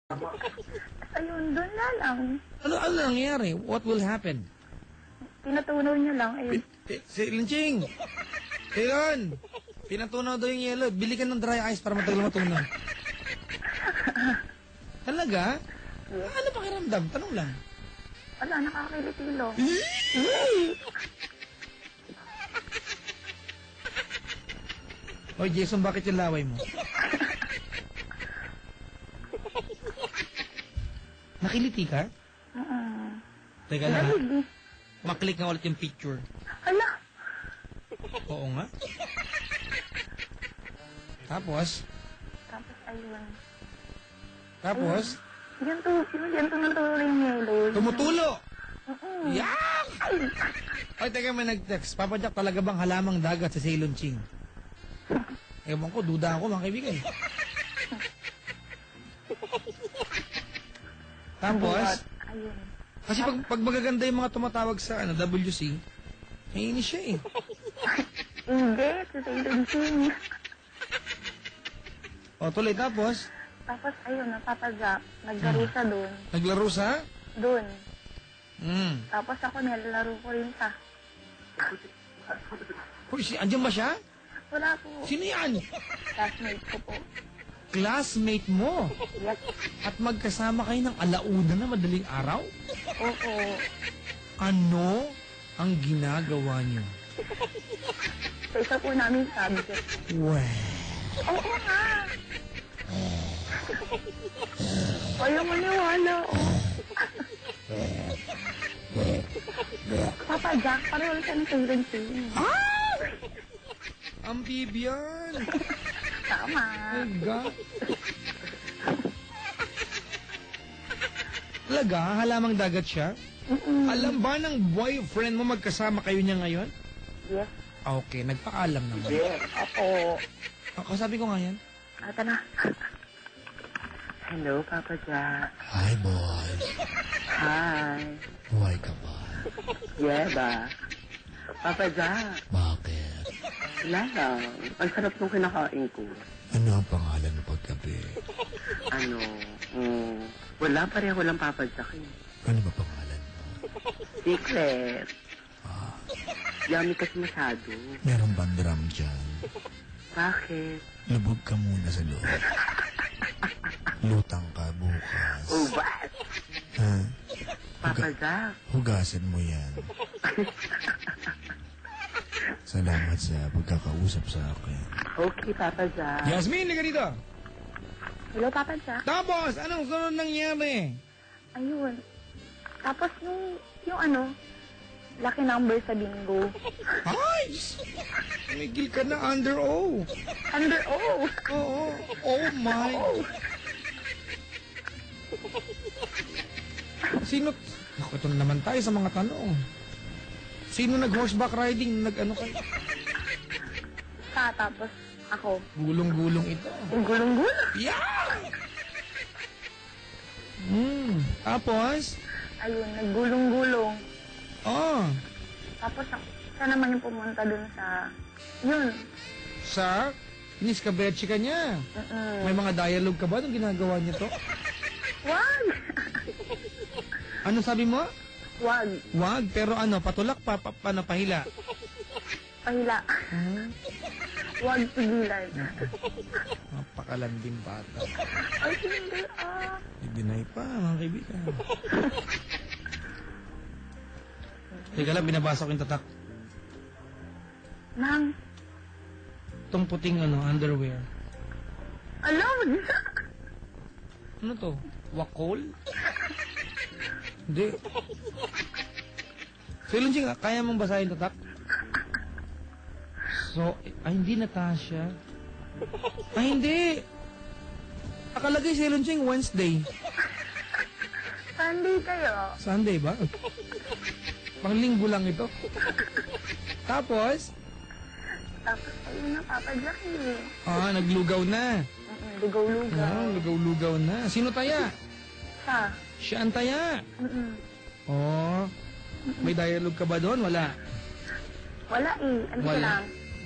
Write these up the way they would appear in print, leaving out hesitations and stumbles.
Ayun, doon na lang. Ano nangyayari? What will happen? Pinatunaw niya lang. Ayun. Si Linching! Ayun! Pinatunaw daw yung yelo. Bili ka ng dry ice para matagal matunaw. Talaga? Yes. Ano pakiramdam? Tanong lang. Wala, nakakilitilo. Oy, Jason, bakit yung laway mo? Nakiliti ka? Teka lang, ha? Maklik nga ulit yung picture. Hala! Oo nga. Tapos? Tapos, ayun. Tapos? Yan tumutulong yung yelo. Tumutulo! Mm-mm. Yak! Ay, teka, may nag-text. Papa Jack, talaga bang halamang dagat sa Ceylon Ching? Ewan ko, duda ako, mga kaibigan. Tapos? Ayun. Kasi pag magaganda yung mga tumatawag sa WC, naiinis siya eh. Hindi, sa Sailor King. O, tuloy, tapos? Tapos, ayun, napapadyak. Naglaro siya doon. Naglaro sa? Doon. Tapos ako, nilalaro ko rin siya. Uy, andyan ba siya? Wala po. Sino yan? Classmate ko po. Classmate mo? Yes. At magkasama kayo ng alauna na madaling araw? Oo. Ano ang ginagawa niyo? Sa isa po namin subject. Well. Oo nga. Ayaw maniwala, oh. Papa Jack, pareho siya ng Sailor King. Amphibian! Tama. Talaga? Talaga? Halamang dagat siya? Alam ba ng boyfriend mo magkasama kayo niya ngayon? Yes. Okay, nagpaalam naman. Yes. Ako. Kasabi ko nga yan. Ata na. Hello, Papa Jack. Hi, boy. Hi. Buhay ka ba? Yeah ba? Papa Jack. Bakit? Wala lang. Ang sarap nung kinakain ko. Ano ang pangalan mo paggabi? Wala, pareho lang Papa Jack eh. Ano ba pangalan mo? Secret. Yummy kasi masyado. Meron bang drum dyan? Bakit? Lubog ka muna sa loob. Lutang ka bukas. Ubas! Ha? Papa Jack. Hugasan mo yan. Salamat sa pagkakausap sa akin. Okay, Papa Jack. Yasmin, liga dito. Hello, Papa Jack. Tapos, anong sunod nangyari? Ayun. Tapos yung lucky number sa bingo. Ay! Tumigil ka na under O. Under O. Oo. Oh my. Oh. Sino? Naku, ito na naman tayo sa mga tanong. Sino nag-horseback riding? Nag-ano kayo? Tapos ako. Gulong-gulong ito. Yung gulong-gulong. Yeah! Tapos? Ayun, naggulong-gulong. Oh. Tapos siya naman yung pumunta dun sa... Yun. Sa? Iniskabechi ka niya. May mga dialogue ka ba nung ginagawa niya to? Wag! Ano sabi mo? Wag. Wag, pero ano, patulak pa, pahila. Pahila. Wag pigilan. Napakalanding bata. Ay, hindi I-deny pa, mga kaibigan. Teka lang, binabasa ko yung tatak. Nang, Itong puting underwear. alam! Ano to? Wakol? Hindi. So, Lunching, kaya mong basahin tatak? So, hindi Natasha. Hindi! Nakalagay si Lunching Wednesday. Sunday kayo. Sunday ba? Panglinggo lang ito. Tapos? Tapos, ayun na, Papa Jack eh. Naglugaw na. Lugaw-lugaw. Lugaw-lugaw na. Sino taya? Siya. Siya ang taya. May dialogue ka ba doon? Wala. Wala eh. Ano Wala. lang?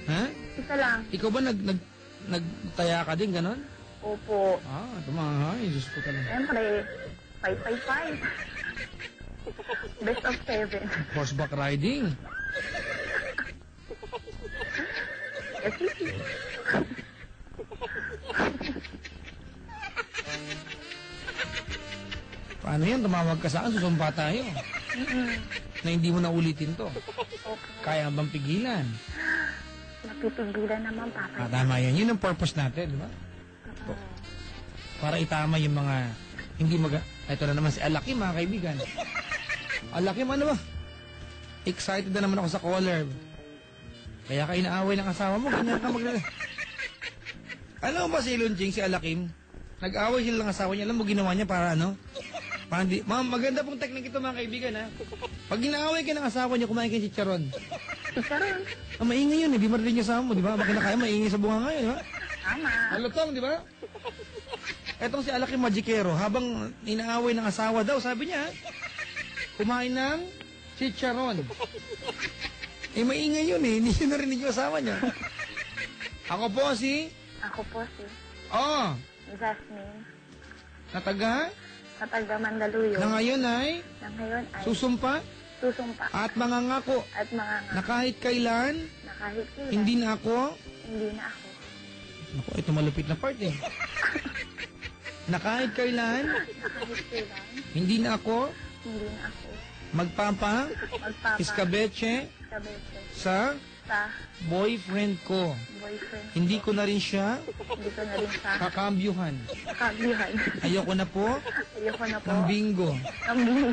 Ha? Isa lang. Ikaw ba nagtaya ka din, ganon? Opo. Tumahay. Diyos ko talaga. Siyempre, 555. Best of 7. Horseback riding. Kasi, Paano yan? Tumawag ka sa akin, susumpa tayo. Na hindi mo na ulitin to. okay. Kaya bang pigilan? Napipigilan naman, Papa. Tama yan. Yun ang purpose natin, di ba? Para itama yung mga hindi Ito na naman si Alakim, mga kaibigan. Alakim, ano ba? Excited na naman ako sa caller. Kaya ka inaaway ng asawa mo, ganyan ka Alam mo ba si Lunching, si Alakim? Nag-away sila ng asawa niya. Alam mo ginawa niya para ano? Maganda pong technique ito, mga kaibigan, ha? Pag inaaway ka ng asawa niya, kumain kayo si Charon. Chicharon. Maingay yun, eh. Di marinig niya sa mo, di ba? Bakit na kaya maingay sa bunga ngayon, di ba? Tama. Halutong, di ba? Etong si Alakim Magikero, habang inaaway ng asawa daw, sabi niya, kumain ng chicharon. Maingay yun eh, hindi siya narinig yung asawa niya. Ako po si... Ako po si Jasmine. Nataga? Sa taga Mandaluyong. Na ngayon ay... Na ngayon ay Susumpa? susumpa. At mangangako? At mga Na kahit kailan? na kahit kailan. Hindi na ako? Hindi na ako. Naku, ito malupit na part eh. Na kahit kailan? Na kahit kailan. Hindi na ako? Hindi na ako. Magpapa? Magpapa. Iskabeche? Iskabeche. Sa Sa boyfriend ko. boyfriend. Hindi ko na rin siya Hindi ko na rin sa kakambyuhan. kabihan. Ayoko na po Ayoko na po. ng bingo. Ng bingo.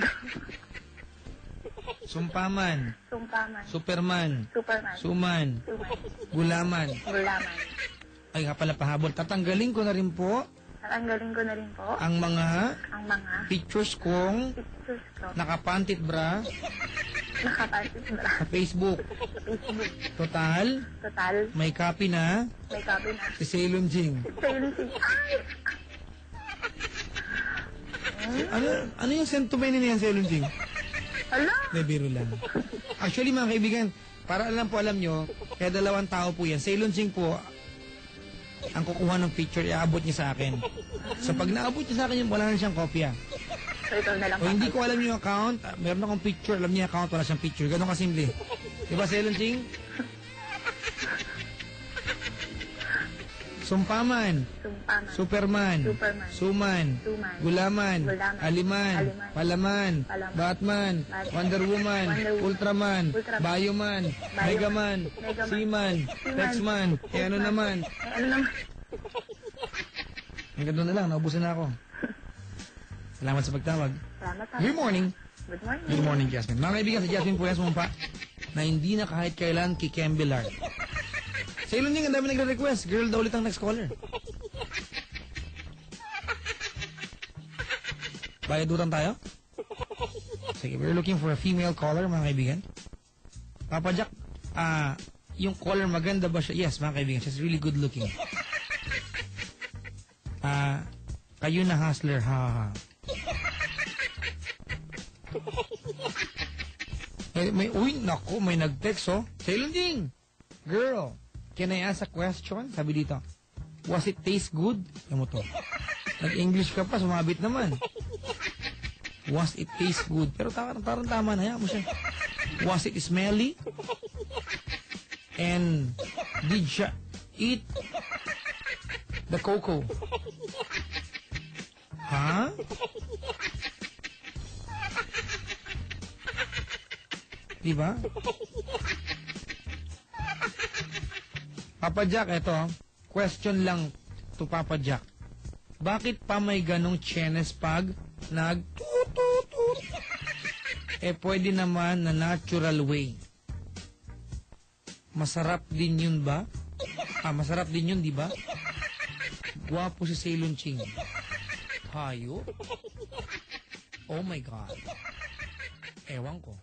Sumpaman. Sumpaman. Superman. Superman. Suman. Suman. Gulaman. Gulaman. Ay nga pala pahabol. Tatanggalin ko na rin po Tatanggalin ko na rin po ang mga ang mga pictures kong pictures ko. nakapantit bra Nakapansin ba? sa Facebook. Sa Facebook. Total, Total, may copy na may copy na. si Sailor Jing. Sales. Ay! Ano yung sentiment niya Sailor Jing? Hala! May biro lang. Actually mga kaibigan, para alam nyo, kaya dalawang tao po yan. Sailor Jing po, ang kukuha ng picture, iaabot niya sa akin. So pag naabot niya sa akin, wala na siyang kopya. So, ito na lang. O hindi ko alam yung account, meron akong picture, alam niya yung account, wala siyang picture. Ganun kasimple. Diba, Selonching? Sumpaman, Sumpaman. Superman, Superman. Suman, Suman. Gulaman, Gulaman. Aliman, Aliman. Palaman, Palaman. Batman, Batman. Wonder Woman, Wonder Woman. Ultraman, Ultraman. Bioman, Megaman, Megaman. Seaman, Texman, eh ano naman. Eh, ano naman? Hanggang doon na lang, naubusan na ako. Salamat sa pagtawag. Salamat ha. Good morning. Good morning. Good morning, Jasmine. Mga kaibigan, si Jasmine po yan sumumpa na hindi na kahit kailan kikembelar. Sa ilon niya, ang dami nagre-request. Girl daw ulit ang next caller. Bayaduran tayo? Sige, we're looking for a female caller, mga kaibigan. Papa Jack, yung caller maganda ba siya? Yes, mga kaibigan, she's really good looking. Kayo na hustler, ha. May nag-text, oh. Sailon Ding, girl, can I ask a question? Sabi dito, was it taste good? Yan mo to. Nag-English ka pa, sumabit naman. Was it taste good? Pero parang tama na, yan mo siya. Was it smelly? And did siya eat the cocoa? Ha? Diba? Papa Jack, eto, question lang to Papa Jack. Bakit pa may ganong chenes pag nag-tut-tut-tut? Pwede naman na natural way. Masarap din yun ba? Masarap din yun, di ba? Gwapo si Sailon Ching. Hayo? Oh my God. Ewan ko.